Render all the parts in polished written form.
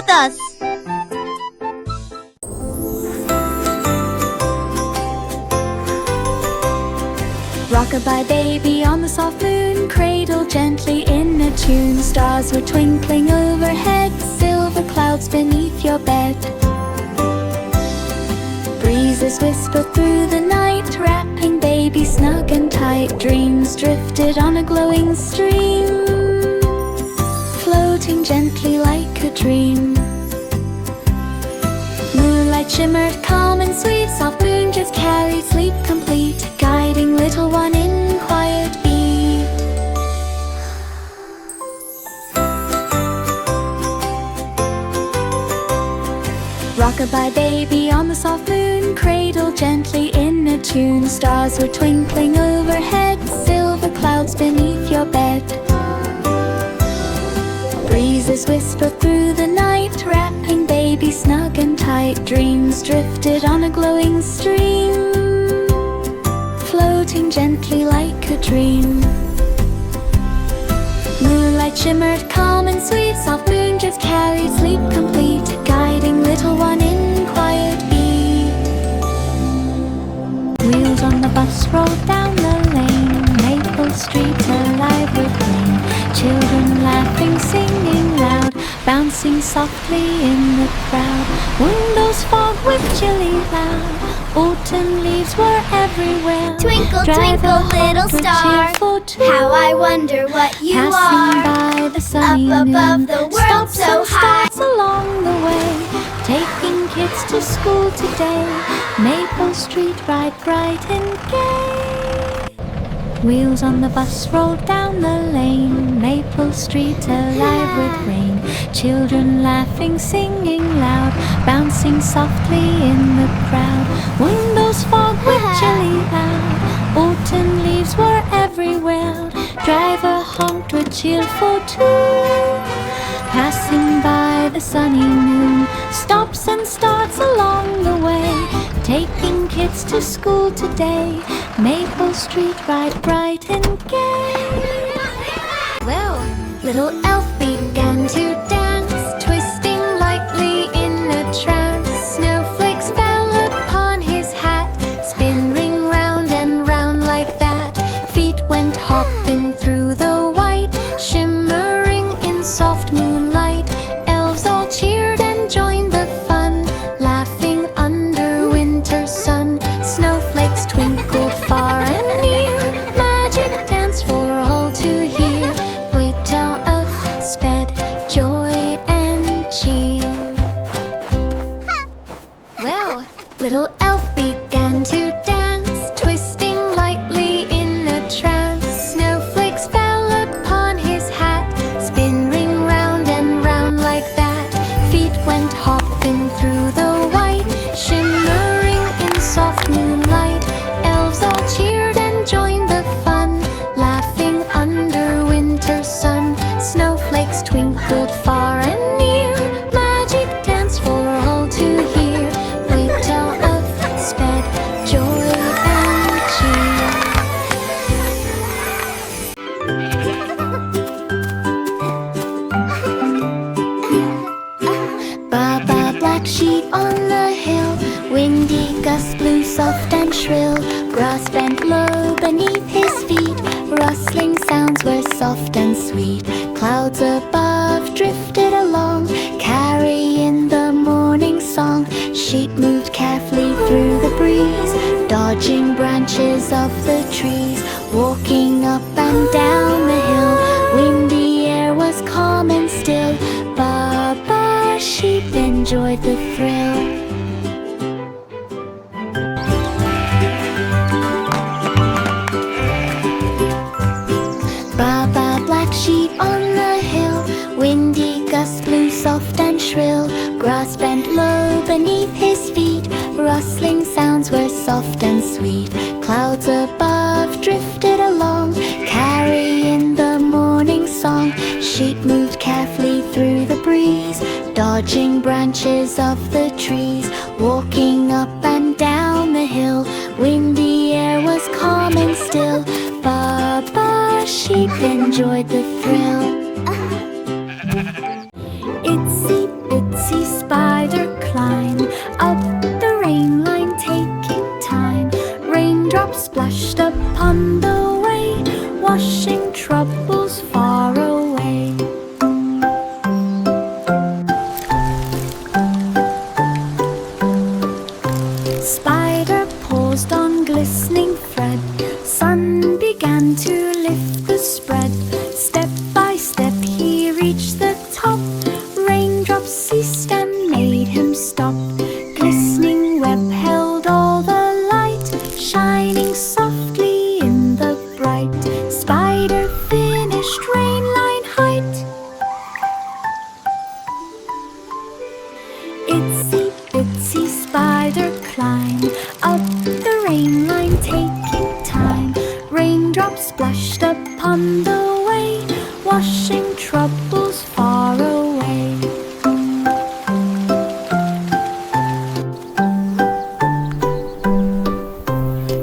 with us. Rock-a-bye baby on the soft moon, cradle gently in a tune. Stars were twinkling overhead, silver clouds beneath your bed. Breezes whispered through the night, wrapping baby snug and tight. Dreams drifted on a glowing stream, floating gently like a dream. Moonlight shimmered calm and sweet, soft moon just carried sleep complete, guiding little one in quiet ease. Rock-a-bye baby on the soft moon, cradle gently in a tune. Stars were twinkling overhead, silver clouds beneath your bed. Breezes whispered through the night, wrapping baby snug and tight. Dreams drifted on a glowing stream, floating gently like a dream. Moonlight shimmered calm and sweet, soft moon just carried sleep complete, guiding little one in quiet ease. Wheels on the bus rolled down the lane, Maple Street alive with rain. Children laughing, singing loud, bouncing softly in the crowd. Windows fogged with chilly loud, autumn leaves were everywhere. Twinkle, twinkle, little star, how I wonder what you Passing are. by the sunny Up above noon, the world stops so and high. starts along the way, taking kids to school today. Maple Street ride bright and gay. Wheels on the bus rolled down the lane, Maple Street alive with rain. Children laughing, singing loud, bouncing softly in the crowd. Windows fogged with chilly loud, autumn leaves were everywhere. Driver honked with cheerful tune, passing by the sunny noon. Stops and starts along the way, taking kids to school today. Maple Street ride bright and gay. Well, little elf began to dance, twisting lightly in a trance. Snowflakes fell upon his hat, spinning round and round like that. Feet went hopping through the white, shimmering in soft moonlight. Elves all cheered and joined the fun, laughing under winter's sun. Snowflakes twinkled far and near, magic dance for all to hear. Wait till up sped joy and cheer. Well, little elf began to dance, twisting lightly in a trance. Snowflakes fell upon his hat, spinning round and round like that. Feet went hopping through the white, shimmering in soft moonlight. Elves all cheered and joined the fun, laughing under winter's sun. Snowflakes twinkled far and near, magic dance for all to hear. Wait till up sped joy and cheer. Baba, black sheep on the hill, windy gusts blew soft and shrill. Grass bent low beneath his feet, rustling sounds were soft and sweet. Clouds above drifted along, carrying the morning song. Sheep moved carefully through the breeze, dodging branches of the trees, walking up and down the hill. Windy air was calm and still. Baba sheep enjoyed the thrill. Baba, black sheep on the hill, windy gusts blew soft and shrill. Grass bent low beneath his feet, rustling sounds were soft and sweet. Clouds above drifted along, carrying the morning song. Sheep moved carefully through the breeze, dodging branches of the trees, walking up and down the hill. Windy air was calm and still. Baba sheep enjoyed the thrill. Itsy bitsy troubles far away.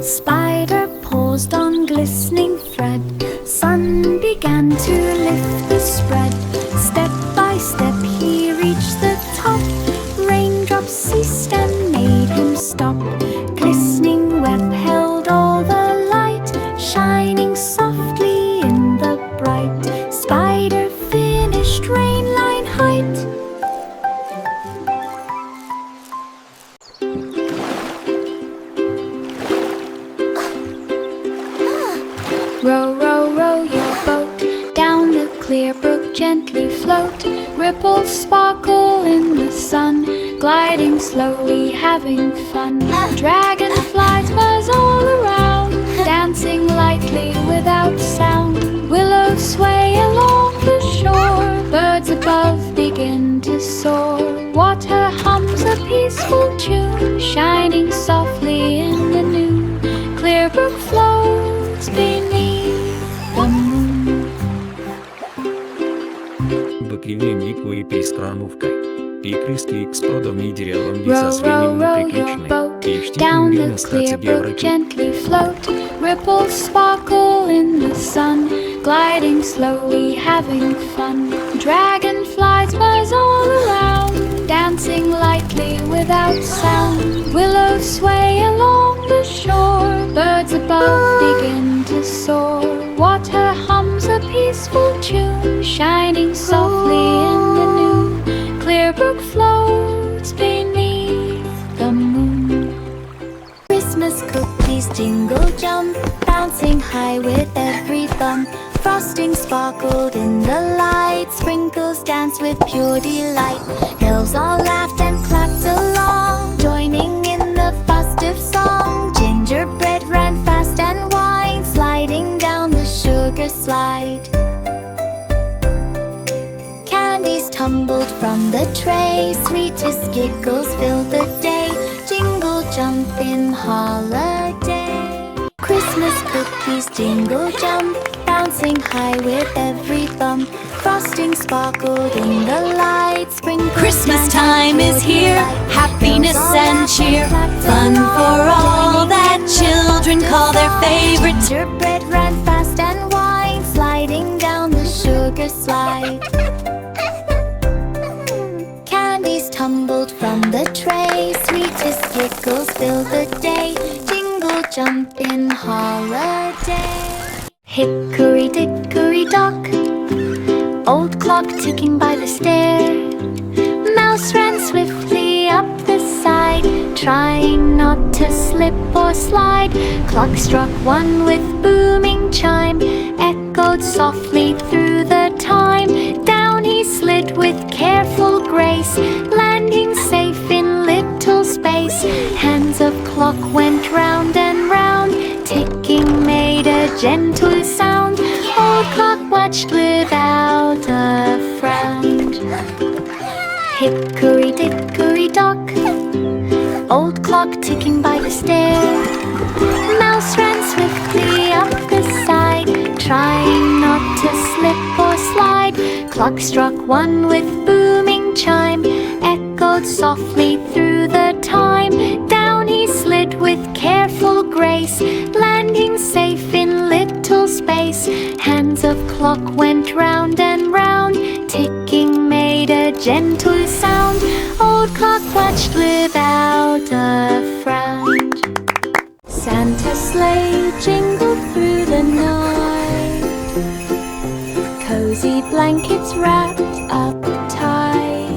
Spider paused on glistening thread. Sun began to lift the spread. Step by step he reached the top. Raindrops ceased and made him stop. Glistening web held all the light, shining softly in the bright. Spider finished rain line height. Row, row, row your boat down the clear brook, gently float. Ripples sparkle in the sun, gliding slowly, having fun. Dragonflies buzz all around, dancing lightly without sound. Willows sway along the shore, birds above begin to soar. Water hums a peaceful tune, shining softly in the noon. Clear brook floats beneath the moon. Бакивение и прискрамовкой. Пикриски экспродовни деревом со свиньями приключены. Down the clear brook gently float. Ripples sparkle in the sun, gliding slowly, having fun. Dragonflies buzz all around, dancing lightly without sound. Willows sway along the shore, birds above begin to soar. Water hums a peaceful tune, shining softly in the noon. Clear brook floats beneath the moon. Christmas cookies jingle jump, bouncing high with every bump. Frosting sparkled in the light, sprinkles danced with pure delight. Elves all laughed and clapped along, joining in the festive song. Gingerbread ran fast and wide, sliding down the sugar slide. Candies tumbled from the tray, sweetest giggles filled the day. Jingle jump in holiday. Christmas cookies jingle jump, bouncing high with every bump. Frosting sparkled in the light, sprinkles. Christmas time is here, happiness and cheer, fun for all that children call their favorite. Gingerbread ran fast and wide, sliding down the sugar slide. Candies tumbled from the tray, sweetest giggles filled the day. Jingle jump in holiday. Hickory dickory dock, old clock ticking by the stair. Mouse ran swiftly up the side, trying not to slip or slide. Clock struck one with booming chime, echoed softly through the time. Down he slid with careful grace, landing safe in little space. Hands of clock went round and round, ticking made a gentle sound. Old clock watched without a frown. Hickory dickory dock, old clock ticking by the stair. Mouse ran swiftly up the side, trying not to slip or slide. Clock struck one with booming chime, echoed softly through the time. Down he slid with careful grace, landing safe in little space. Hands of clock went round and round, ticking made a gentle sound. Old clock watched without a frown. Santa's sleigh jingled through the night, cozy blankets wrapped up tight.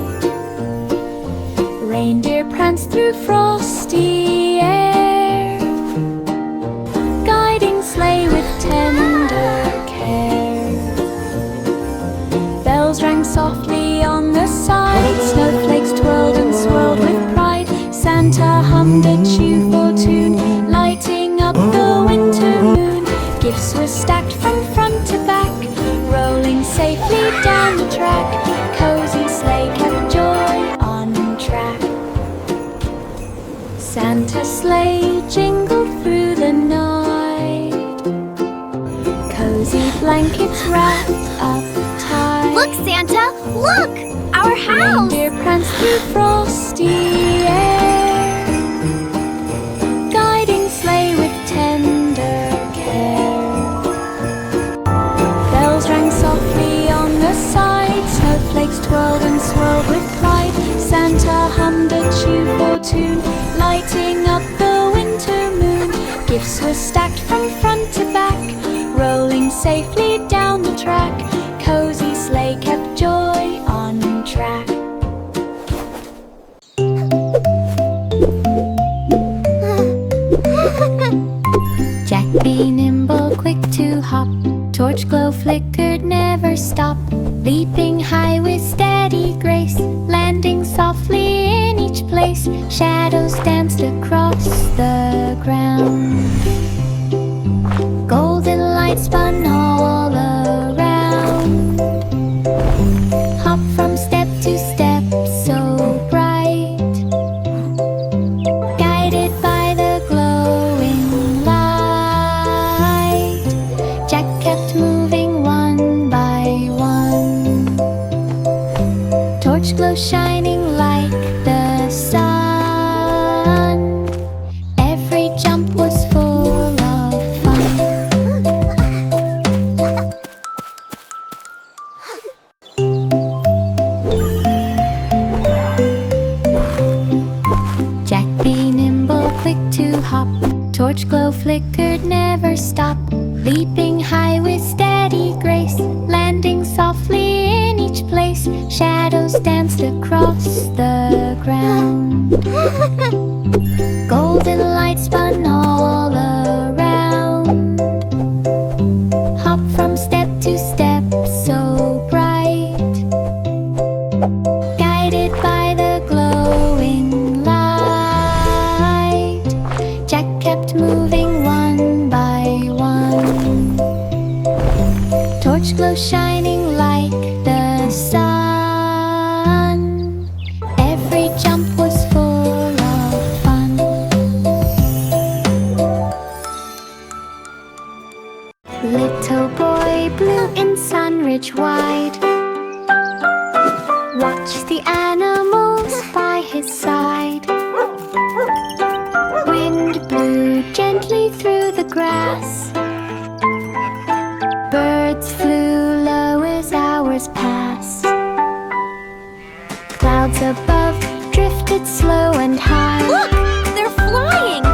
Reindeer pranced through frosty air, guiding sleigh with tender care. Bells rang softly on the side, snowflakes twirled and swirled with pride. Santa hummed a cheerful tune, lighting up the winter moon. Gifts were stacked from front to back, rolling safely down the track. Cozy sleigh kept joy on track. Santa's sleigh jingled through the night, cozy blankets wrapped up tight. Look, Santa! Look! Our house! Reindeer prance through frosty air, guiding sleigh with tender care. Bells rang softly on the side, snowflakes twirled and swirled with pride. Santa hummed a cheerful tune, lighting up the winter moon. Gifts were stacked from front to back, rolling safely down the track. Cozy sleigh kept joy on track. Jack be nimble, quick to hop, torch glow flickered, never stop. Leaping high with steady grace, landing softly in each place. Shadows danced across the ground, golden light spun all around. Hop from step to step, so bright, guided by the glowing light. Jack kept moving one by one, torch glow shining like the sun. Every jump was full of fun. Jack be nimble, quick to hop, torch glow flickered, never stop. Leaping high with steady grace, landing softly in each place. Shadows danced across the ground, golden light spun all around. Hop from step to step, so bright, guided by the glowing light. Jack kept moving one by one, torch glow shining like the sun. Every jump was full of fun. Little boy blue in Sunridge wide, watched the animals by his side. Wind blew gently through the grass, birds flew low as hours passed. Clouds above drifted slow and high. Look! They're flying!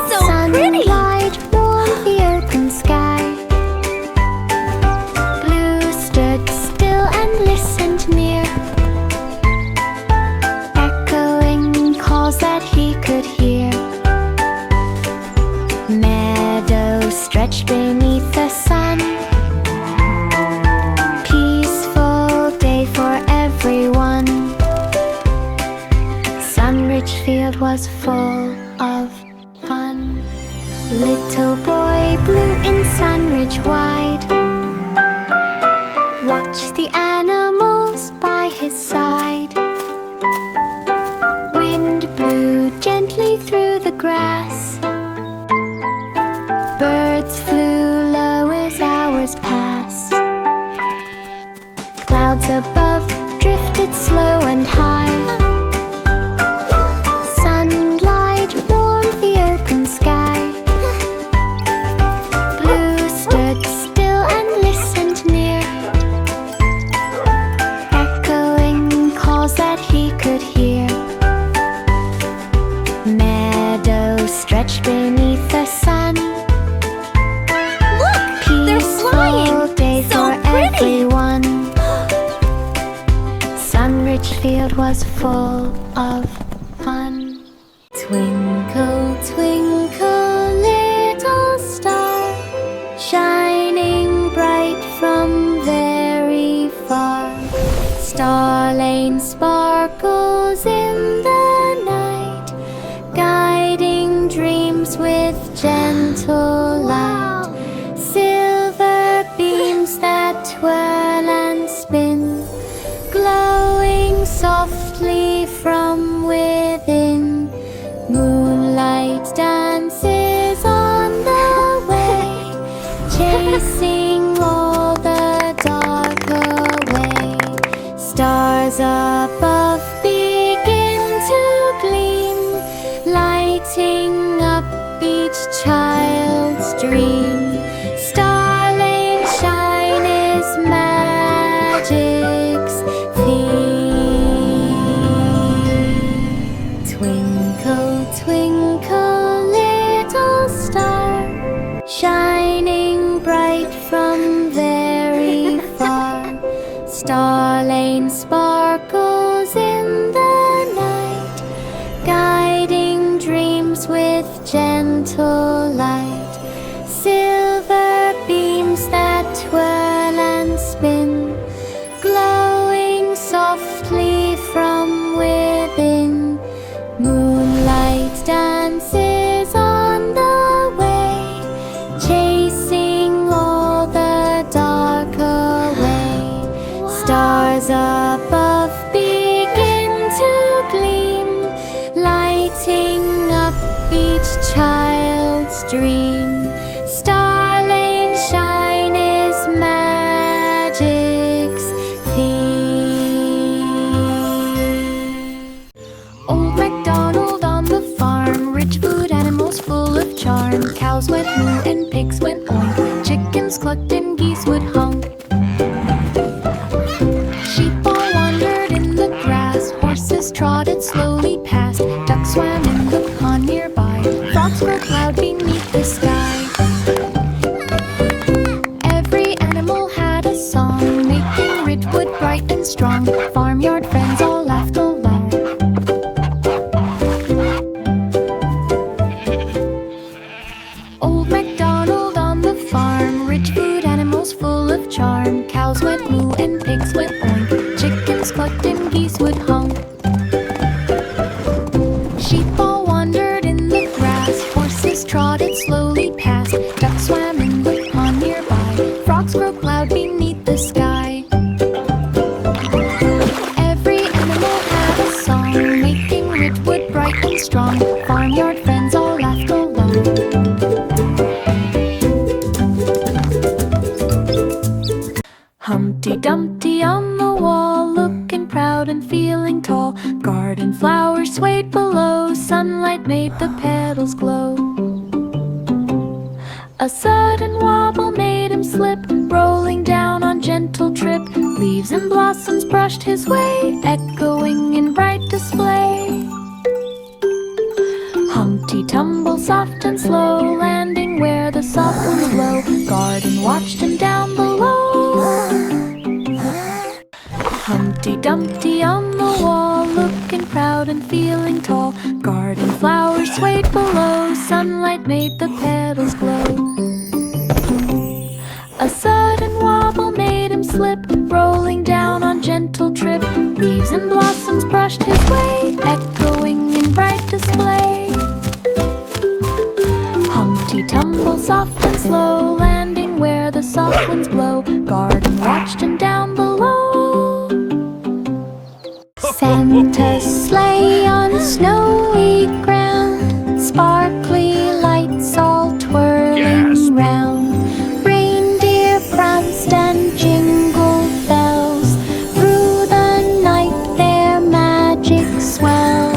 So pretty! Sunlight warmed the open sky. Blue stood still and listened near, echoing calls that he could hear. Meadows stretched beneath the sun, peaceful day for everyone. Sunridge Field was full of fun. Little boy blue in Sunridge wide, watched the animals by his side. Wind blew gently through the grass, birds flew low as hours passed. Clouds above drifted slow and high. Sunlight warmed the open sky. Blue stood still and listened near, echoing calls that he could hear. Meadows stretched beneath the sun. Look! They're flying! Peaceful day So for pretty! everyone. Sunridge Field was full of fun. Twinkle, twinkle, little star, shining bright from very far. Star Lane sparkles in the night, guiding dreams with gentle light. Silver beams that twirl and spin, glowing softly from within. Moonlight dances on the way, chasing all the dark away. Stars above begin to gleam, lighting up each child's dream. Starlight shine is magic's theme. Twinkle, twinkle, little star, shining bright from very far. Star lane sparkles in the night, guiding dreams with gentle light. Silver beams that twirl and spin, glowing softly from within. Moonlight dances on the way, chasing all the dark away. Stars above begin to gleam, lighting up each child's dream. Star lane shine is magic's theme. Old MacDonald on the farm, rich food animals full of charm. Cows went moo and pigs went oink, chickens clucked and geese would honk. Sheep all wandered in the grass, horses trotted slowly past, ducks swam in the pond nearby, frogs broke loud beneath the sky. Every animal had a song, making Ridgewood bright and strong. Farmyard friends all laughed aloud. Old MacDonald on the farm, rich food animals full of charm. Cows went moo and pigs went oink, chickens clucked and geese would honk. Sheep all wandered in the grass, horses trotted slowly past, ducks swam in the pond nearby, frogs broke loud beneath the sky. Every animal had a song, making Ridgewood bright and strong. Farmyard friends all laughed aloud. Humpty Dumpty on the wall, looking proud and feeling tall. Garden flowers swayed below, sunlight made the petals glow. A sudden wobble made him slip, rolling down on gentle trip. Leaves and blossoms brushed his way, echoing in bright display. Humpty tumble soft and slow, landing where the soft winds blow. Garden watched him down below. Humpty Dumpty on the wall, looking proud and feeling tall. Garden flowers swayed below, sunlight made the petals glow. A sudden wobble made him slip, rolling down on gentle trip. Leaves and blossoms brushed his way, echoing in bright display. Humpty tumble soft and slow, landing where the soft winds blow. Garden watched him down below. Santa's sleigh on snowy ground, sparkly lights all twirling round. Reindeer pranced and jingled bells, through the night their magic swells.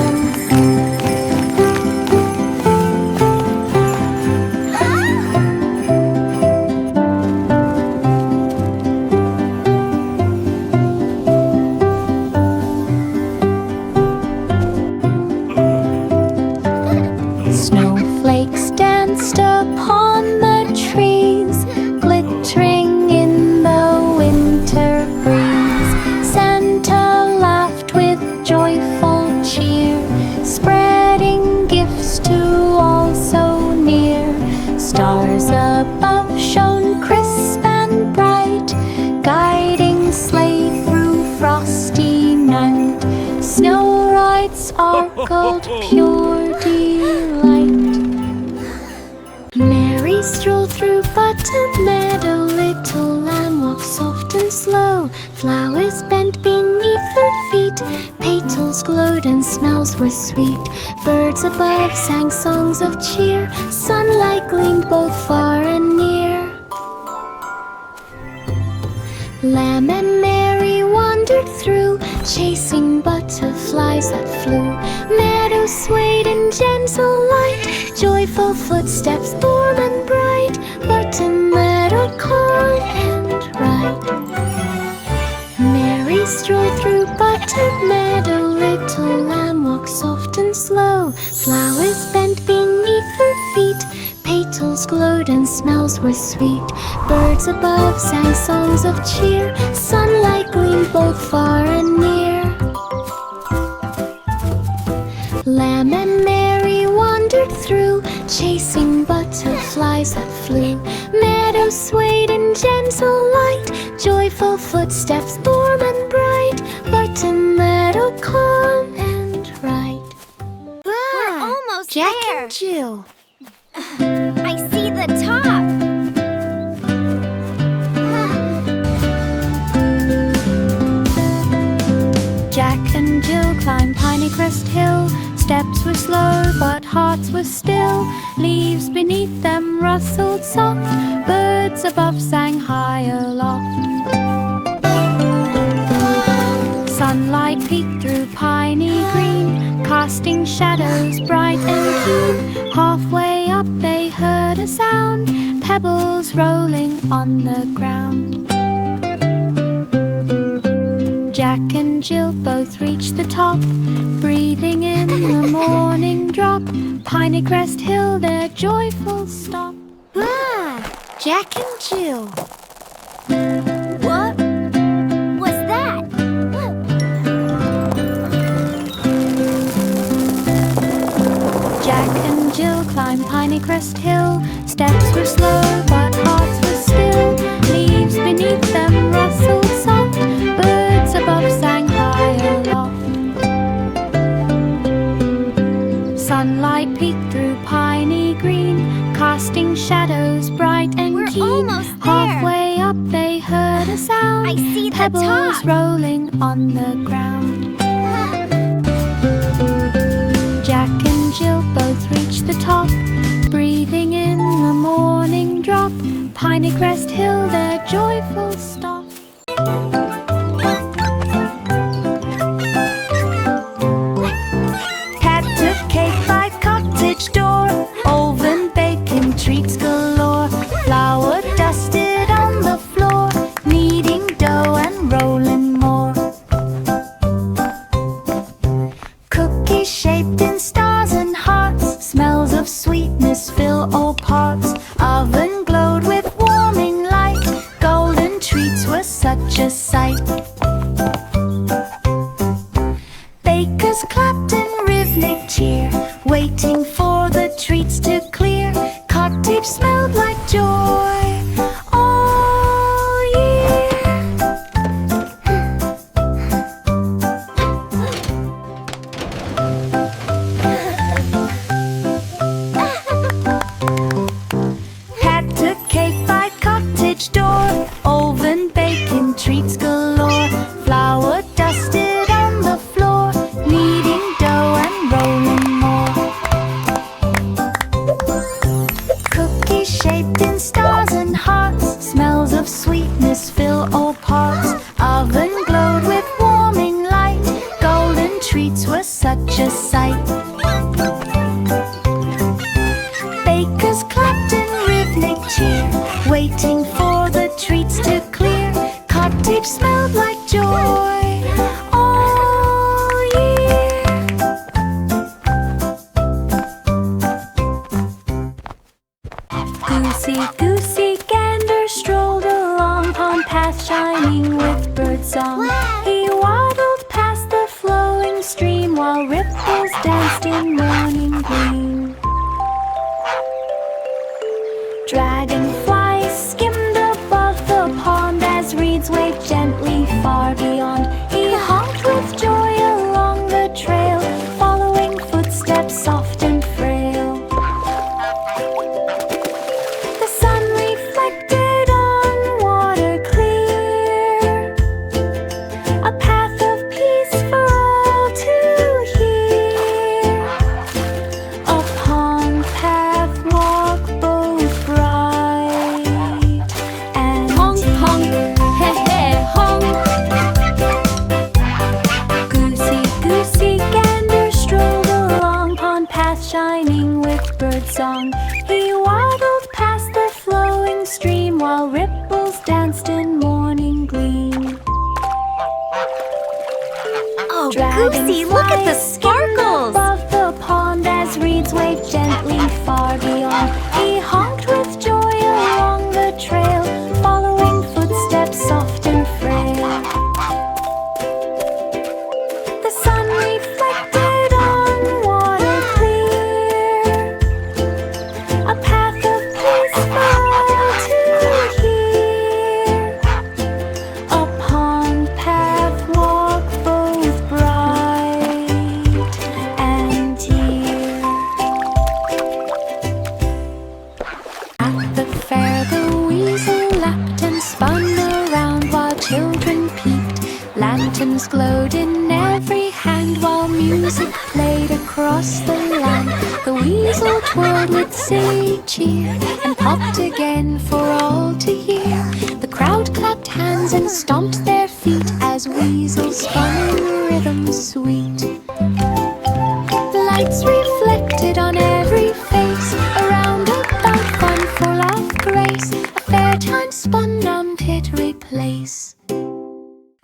Snowflakes danced upon the trees, glittering in the winter breeze. Santa laughed with joyful cheer, spreading gifts to all so near. Stars above shone crisp and bright, guiding sleigh through frosty night. Snow white sparkled pure delight. Mary strolled through Button Meadow, little lamb walked soft and slow. Flowers bent beneath her feet, petals glowed and smells were sweet. Birds above sang songs of cheer, sunlight gleamed both far and near. Lamb and Mary wandered through chasing butterflies that flew. Meadows swayed in gentle light, joyful footsteps warm and bright. Button meadow calm and right. Mary strolled through button meadow, little lamb walked soft and slow. Flowers bent beneath her feet, petals glowed and smells were sweet. Birds above sang songs of cheer, sunlight gleamed both far and near. Lamb and Mary wandered through, chasing butterflies that flew. Meadows swayed in gentle light, joyful footsteps warm and bright. Button meadow calm and right. We're almost Jack there. and Jill. I see the top. Jack and Jill climbed Piney Crest Hill. Steps were slow, but hearts were still. Leaves beneath them rustled soft, birds above sang high aloft. Sunlight peeked through piney green, casting shadows bright and keen. Halfway up they heard a sound, pebbles rolling on the ground. Jack and Jill both reached the top, breathing in the morning drop. Piney Crest Hill, their joyful stop. Jack and Jill. What was that? Jack and Jill climbed Piney Crest Hill. Steps were slow, but hearts were still. Leaves beneath them rustled soft, birds above sang high aloft. Sunlight peeked through piney green, casting shadows bright and We're keen. almost there. Halfway up they heard a sound, I see the pebbles top. rolling on the ground. Jack and Jill both reached the top, breathing in the morning drop. Piney Crest Hill, their joyful stop. Cat took cake by cottage door, oven baking treats galore. Flour dusted on the floor, kneading dough and rolling more. Cookies shaped in stars and hearts, smells of sweetness fill all parts. Oven glowed with warming light, golden treats were such a sight. Bakers clapped in rhythmic cheer, waiting for the treats to clear. Cottage smelled like joy all year. Cat took cake by cottage door, oven baking treats galore. Flour dusted on the floor, kneading dough and rolling more. Cookies shaped in stars and hearts, smells of sweetness fill all parts. Oven glowed with warming light, golden treats were such a sight. Bakers clapped in rhythmic cheer, waiting for the treats to clear. Cottage smelled like joy all year. Goosey, goosey gander strolled along pond path shining with birdsong. He waddled past the flowing stream while ripples danced in morning gleam. Dragonflies skimmed above the pond as reeds waved gently far beyond. He honked with joy along the trail, following footsteps soft and frail. The sun reflected on water clear, a path of peace for all to hear. A Wow, Goosey, look at the sparkles! Above the pond as reeds wave gently far beyond. He honked with joy along the trail, following footsteps soft and frail. The sun reflected on water clear, a path of peaceful to hear. A pond path walk both bright and dear. At the fair the weasel lapped and spun around while children peeped. Lanterns glowed in every hand while music played across the land. The weasel twirled with silly cheer and popped again for all to hear. The crowd clapped hands and stomped their feet as weasel spun in rhythm sweet. Lights reflected on every face, around about fun full of grace. A fair time spun on Pittery Place.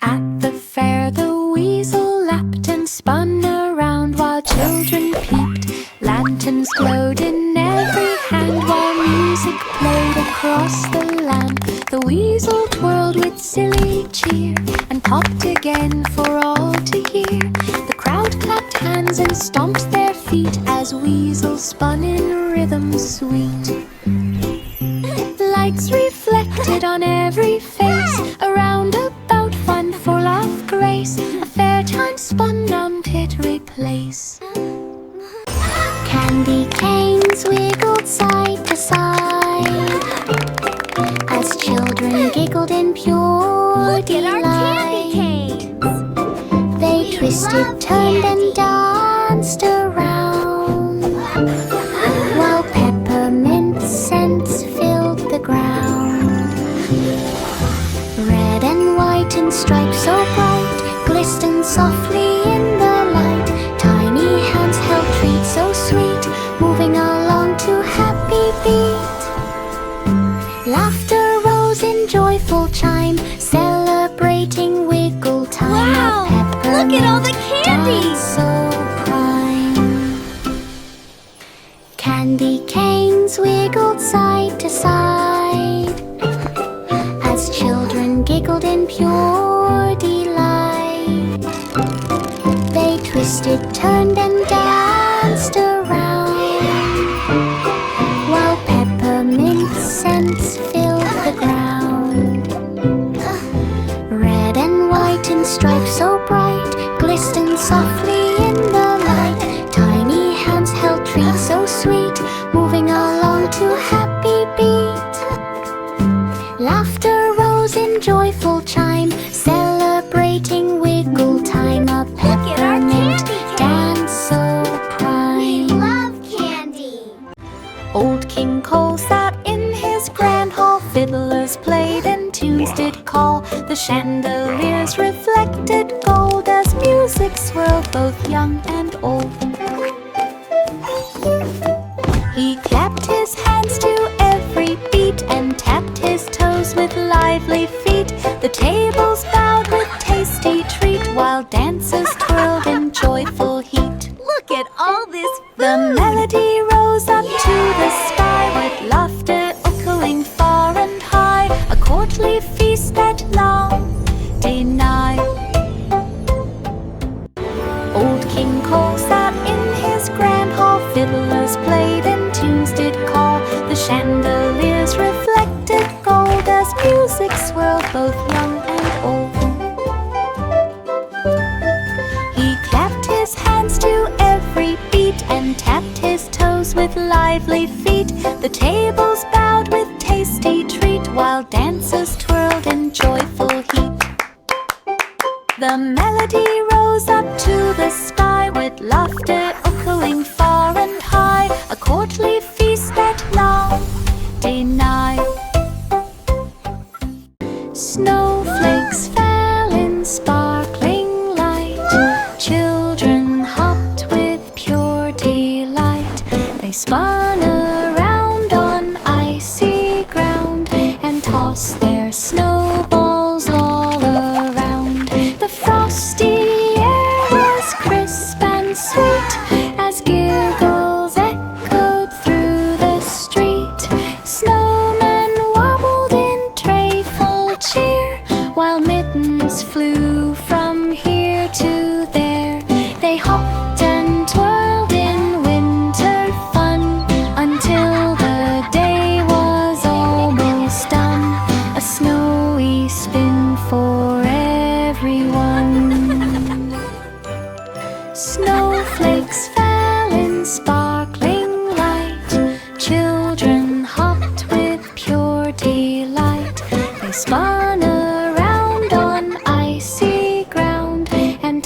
At the fair the weasel lapped and spun around while children peeped. Lanterns glowed in every hand while music played across the land. The weasel twirled with silly cheer and popped again for all to hear. The crowd clapped hands and stomped their feet as weasel spun in rhythm sweet. Lights reflected on every face, around about fun full of grace. A fair time spun on Pittery Place. Candy canes wiggled side to side as children giggled in pure delight. They twisted, turned, and danced around while peppermint scents filled the ground. Red and white and stripes so bright glistened softly in the light. Tiny hands held treats so sweet, moving along to happy beat. Laughter rose in joyful chime, celebrating wiggle time. Wow, look at all the candy! Dance so prime. Candy canes wiggled side to side as children giggled in pure delight. They twisted, turned, and danced around while peppermint scents filled the ground. Red and white and stripes so bright glistened softly in the light. Tiny hands held treats so sweet, moving along to happy beat. Laughter rose in joyful chime, celebrating wiggle time. A peppermint dance so prime. Love candy! Old King Cole sat in his grand hall. Fiddlers played and tunes did call. The chandeliers reflected gold as music swirled both young and old. He clapped his hands to every beat and tapped his toes with lively feet. The tables bowed with tasty treat while dancers twirled in joyful heat. Look at all this The food! melody rose up to the sky with laughter echoing far and high. A courtly feast that long denied. Old King Cole sat in his grand hall. Fiddlers played and tunes did call. The chandeliers reflected gold as music swirled both young and old. He clapped his hands to every beat and tapped his toes with lively feet. The tables bowed with tasty treat while dancers twirled in joyful heat. The melody rose up to the sky with laughter echoing far and high. A courtly feast that long denied. Snowflakes fell in sparkling light. Children hopped with pure delight. They spun around on icy ground and tossed their snowballs all around. The frosty air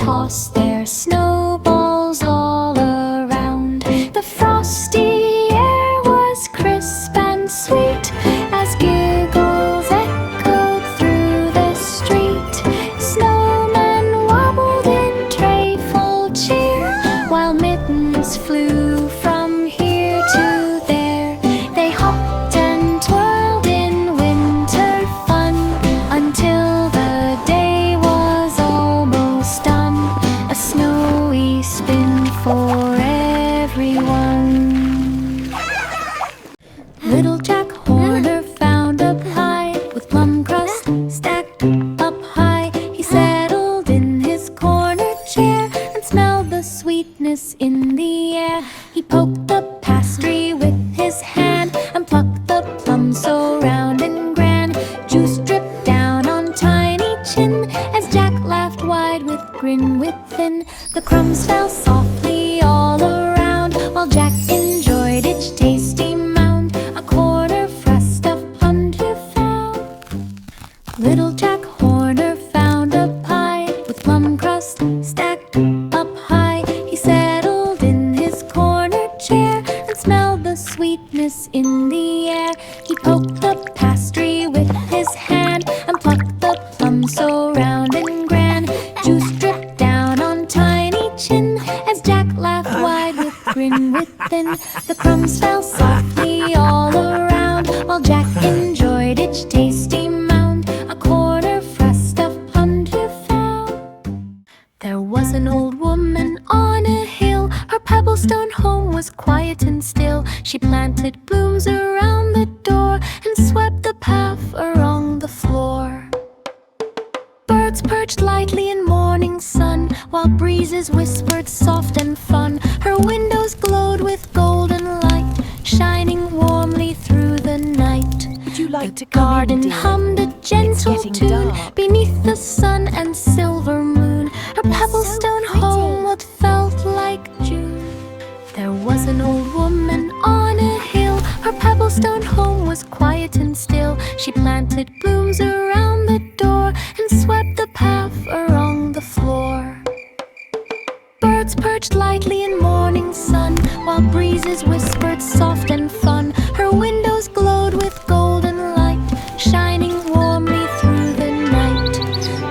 toss their snowballs all around. The frosty air was crisp and sweet as giggles echoed through the street. Snowmen wobbled in playful cheer while mittens flew from here to there. They hopped and twirled in winter fun until the day was almost done. A snowy spin for everyone. Little Jack Horner found a pie with plum crust stacked up high. He settled in his corner chair and smelled the sweetness in the air. He poked the pastry with his hand and plucked the plum so round and grand. Juice dripped down on tiny chin as Jack laughed wide with grin within. The crumbs fell softly all around while Jack enjoyed each tasty mound. A corner thrust of plum he found. Little Jack Horner found a pie with plum crust stacked up high. He settled in his corner chair and smelled the sweetness in the air. He poked the pastry with his hand and plucked the plum so round and grand. Juice dripped down on tiny chin as Jack laughed wide with grin within. The crumbs fell softly all around while Jack enjoyed each tasty mound. A corner thrust of plum he found. There was an old woman on a hill. Her pebblestone home was quiet and still. She planted blooms around the door and swept the path along the floor. Birds perched lightly in morning sun while breezes whispered soft and fun. Her windows glowed with golden light, shining warmly through the night. Would you like to The come in, garden dear? hummed a gentle getting tune dark. beneath the sun and silver moon. Her pebblestone home what felt like June. There was an old woman on a hill. Her pebblestone home was quiet and still. She planted blooms around the door and swept the path along the floor. Birds perched lightly in morning sun while breezes whispered soft and fun. Her windows glowed with golden light, shining warmly through the night.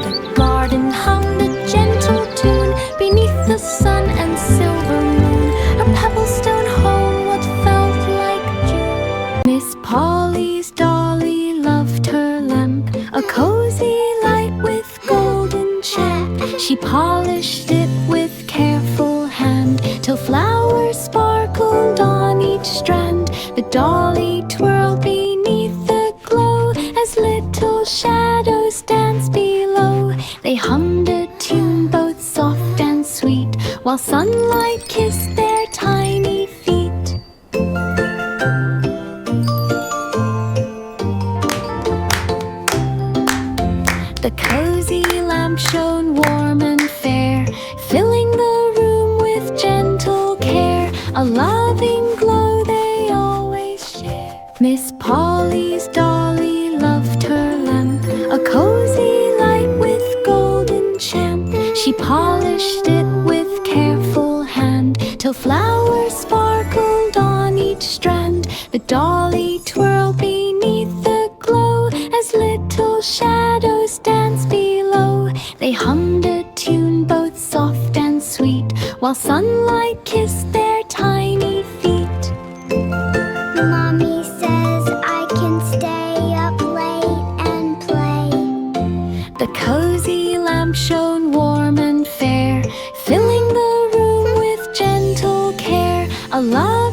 The garden hummed a gentle tune beneath the sun and silver moon. Her pebblestone home what felt like June. Miss Polly's dolly loved her lamp, a cozy light with golden champ. She polished it with careful hand till flowers sparkled on each strand. The dolly twirled beneath the glow as little shadows danced below. They hummed a tune both soft and sweet while sunlight kissed their tiny feet. The cozy lamp shone warm and fair, filling the room with gentle care. A loving glow they always share. Miss Polly's dolly loved her lamp, a cozy light with golden champ. She polished it with careful hand till flowers sparkled on each strand. The dolly twirled beneath the glow as little shadows danced below. They hummed a tune both soft and sweet while sunlight kissed their tiny feet. Mommy says I can stay up late and play. The cozy lamp shone warm and fair, filling the room with gentle care. A love